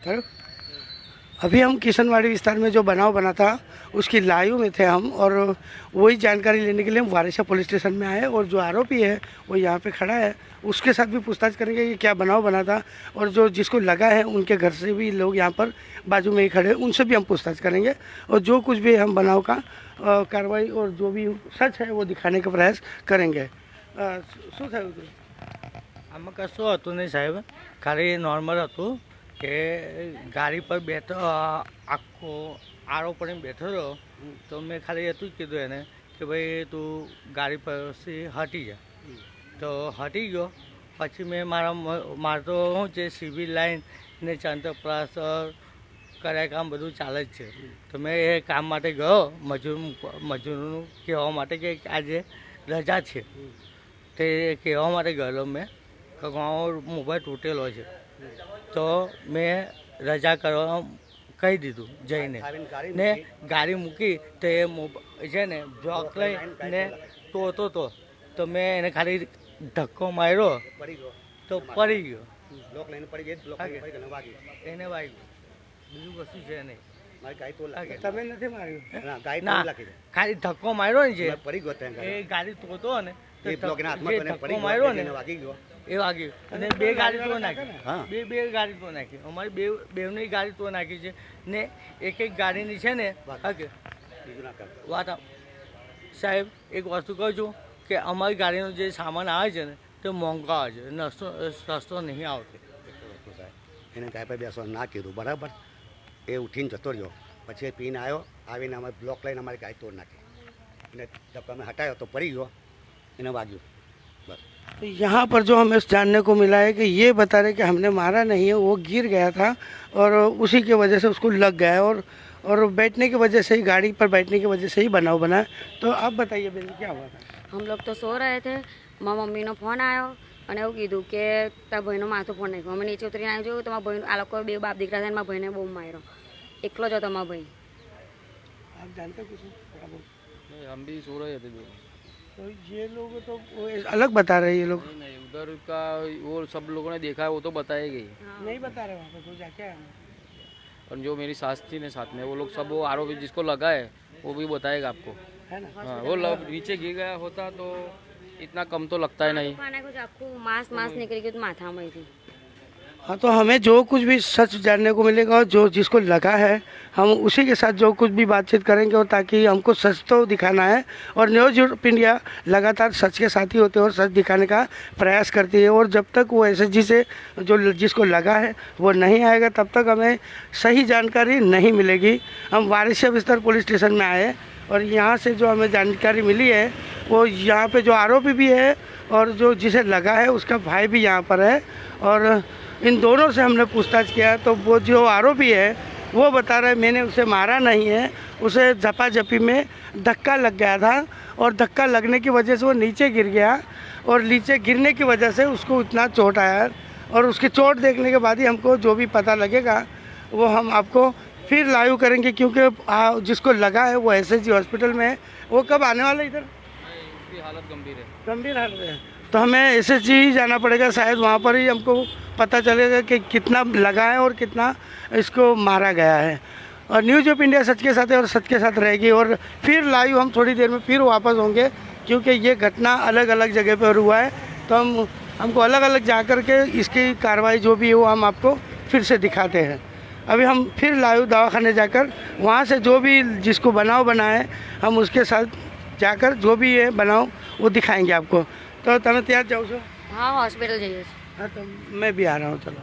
करो। अभी हम किशनवाड़ी विस्तार में जो बनाव बना था उसकी लाइव में थे हम, और वही जानकारी लेने के लिए हम वारिशा पुलिस स्टेशन में आए। और जो आरोपी है वो यहाँ पे खड़ा है, उसके साथ भी पूछताछ करेंगे कि क्या बनाव बना था, और जो जिसको लगा है उनके घर से भी लोग यहाँ पर बाजू में ही खड़े हैं, उनसे भी हम पूछताछ करेंगे। और जो कुछ भी हम बनाव का कार्रवाई और जो भी सच है वो दिखाने का प्रयास करेंगे। શું થયું હતું? આમાં કશું હતું નહીં સાહેબ, ખાલી નોર્મલ હતું કે ગાડી પર બેઠો આખો આરો પડીને બેઠો હતો, તો મેં ખાલી એટલું જ કીધું એને કે ભાઈ તું ગાડી પરથી હટી જા, તો હટી ગયો। પછી મેં મારે તો શું છે સિવિલ લાઈન ને ચંદ્રપ્રાસ કર્યા કામ બધું ચાલે જ છે, તો મેં એ કામ માટે ગયો મજૂરનું કહેવા માટે કે આજે રજા છે, તે કહેવા માટે ગયેલો મેં કે મારો મોબાઈલ તૂટેલો છે, તો મેં રજા કરવા કહી દીધું જઈને ને ગાડી મૂકી તો એ છે ને બ્લોક લઈને તોતો હતો, તો મેં એને ખાલી ધક્કો માર્યો તો પડી ગયો, એને વાગ્યું, બીજું કશું છે નહીં। તમે નથી માર્યું? ના, ખાલી ધક્કો માર્યો ને છે એ ગાડી તોતો ને ધક્કો માર્યો ને એ વાગ્યું, અને બે ગાડી તો નાખી, બે ગાડી તો નાખી, અમારી બેવની ગાડી તો નાખી છે ને એક ગાડીની છે ને વાત સાહેબ એક વસ્તુ કહું છું કે અમારી ગાડીનો જે સામાન આવે છે ને તે મોંઘો આવે છે, સસ્તો નહીં આવતો। એને ગાય પર બેસવા ના કીધું બરાબર, એ ઉઠીને જતો રહ્યો, પછી પીને આવ્યો, આવીને અમે બ્લોક લઈને અમારી ગાય તોડ નાખી અને જब અમે હટાયો तो पड़ी गयो, એને વાગ્યું बस। तो यहाँ पर जो हमें जानने को मिला है कि ये बता रहे कि हमने मारा नहीं है, वो गिर गया था और उसी की वजह से उसको लग गया है, और बैठने की वजह से ही, गाड़ी पर बैठने की वजह से ही बनाव बना। तो आप बताइए बेन क्या हुआ था? हम लोग तो सो रहे थे, मारा मम्मीનો ફોન આવ્યો અને એવું કીધું કે તારા ભાઈનો માથું ફોન નાખ્યો। અમે નીચે ઉતરીને આવી જોયું તો મારા ભાઈ આ લોકો બે બાપ દીકરા છે, મારા ભાઈને બહુ માર્યો, એકલો જ હતો મારા ભાઈ। आप जानते कुछ नहीं, हम भी सो रहे थे दोनों। तो ये लोग तो अलग बता रहे हैं, ये लोग नहीं, उधर का वो सब लोगों ने देखा है वो तो बताएगा ही, नहीं बता रहे वहाँ पे, तो जाके आए हैं। और जो मेरी सास थी ने साथ में वो लोग सब, वो आरोपी जिसको लगा है वो भी बताएगा आपको, है ना? हाँ, वो नीचे गिर गया होता तो इतना कम तो लगता है नहीं। कुछ आखू मांस निकल गई तो माथा में थी। हाँ, तो हमें जो कुछ भी सच जानने को मिलेगा और जो जिसको लगा है हम उसी के साथ जो कुछ भी बातचीत करेंगे, और ताकि हमको सच तो दिखाना है। और न्यूज़ इंडिया लगातार सच के साथ ही होते हैं और सच दिखाने का प्रयास करती है, और जब तक वो एसएसजी से जो जिसको लगा है वो नहीं आएगा तब तक हमें सही जानकारी नहीं मिलेगी। हम वारिशा विस्तार पुलिस स्टेशन में आए और यहाँ से जो हमें जानकारी मिली है वो यहाँ पे जो आरोपी भी है और जो जिसे लगा है उसका भाई भी यहाँ पर है, और इन दोनों से हमने पूछताछ किया तो वो जो आरोपी है वो बता रहा है मैंने उसे मारा नहीं है, उसे झपाझपी में धक्का लग गया था, और धक्का लगने की वजह से वो नीचे गिर गया, और नीचे गिरने की वजह से उसको इतना चोट आया। और उसकी चोट देखने के बाद ही हमको जो भी पता लगेगा वो हम आपको फिर लाइव करेंगे, क्योंकि जिसको लगा है वो एसएसजी हॉस्पिटल में है। वो कब आने वाला इधर? उसकी हालत गंभीर है, गंभीर हालत है, तो हमें एसएसजी जाना पड़ेगा, शायद वहाँ पर ही हमको पता चलेगा कि कितना लगा है और कितना इसको मारा गया है। और न्यूज़ ऑफ इंडिया सच के साथ है और सच के साथ रहेगी, और फिर लाइव हम थोड़ी देर में फिर वापस होंगे, क्योंकि ये घटना अलग अलग जगह पर हुआ है, तो हमको अलग अलग जा कर के इसकी कार्रवाई जो भी है वो हम आपको फिर से दिखाते हैं। अभी हम फिर लाइव दवाखाने जाकर वहाँ से जो भी जिसको बनाव बना है हम उसके साथ जाकर जो भी है बनाव वो दिखाएंगे आपको। तो તમે ત્યાં જ જાઓ છો? हाँ हॉस्पिटल जाइए। हाँ, तो मैं भी आ रहा हूँ, चलो।